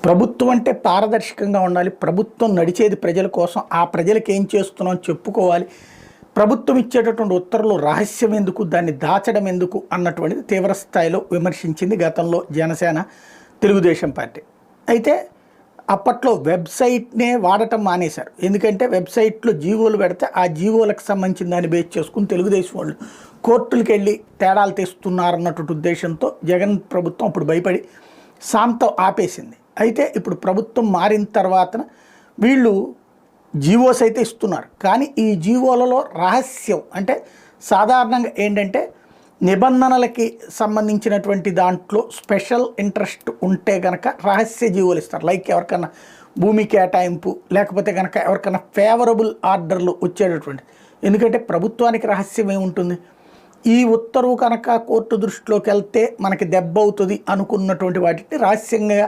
ప్రభుత్వం అంటే పారదర్శకంగా ఉండాలి. ప్రభుత్వం నడిచేది ప్రజల కోసం. ఆ ప్రజలకు ఏం చేస్తున్నాం చెప్పుకోవాలి. ప్రభుత్వం ఇచ్చేటటువంటి ఉత్తర్వులు రహస్యం ఎందుకు, దాన్ని దాచడం ఎందుకు అన్నటువంటిది తీవ్ర స్థాయిలో విమర్శించింది గతంలో జనసేన, తెలుగుదేశం పార్టీ. అయితే అప్పట్లో వెబ్సైట్నే వాడటం మానేశారు. ఎందుకంటే వెబ్సైట్లో జీవోలు పెడితే ఆ జీవోలకు సంబంధించిన దాన్ని బేస్ చేసుకుని తెలుగుదేశం వాళ్ళు కోర్టులకు వెళ్ళి తేడాలు తెస్తున్నారన్నటువంటి ఉద్దేశంతో జగన్ ప్రభుత్వం అప్పుడు భయపడి శాంతం ఆపేసింది. అయితే ఇప్పుడు ప్రభుత్వం మారిన తర్వాత వీళ్ళు జీవోస్ అయితే ఇస్తున్నారు. కానీ ఈ జీవోలలో రహస్యం అంటే సాధారణంగా ఏంటంటే నిబంధనలకి సంబంధించినటువంటి దాంట్లో స్పెషల్ ఇంట్రెస్ట్ ఉంటే కనుక రహస్య జీవోలు ఇస్తారు. లైక్ ఎవరికైనా భూమి కేటాయింపు, లేకపోతే కనుక ఎవరికైనా ఫేవరబుల్ ఆర్డర్లు వచ్చేటటువంటి. ఎందుకంటే ప్రభుత్వానికి రహస్యం ఏముంటుంది, ఈ ఉత్తర్వు కనుక కోర్టు దృష్టిలోకి వెళ్తే మనకి దెబ్బ అవుతుంది అనుకున్నటువంటి వాటిని రహస్యంగా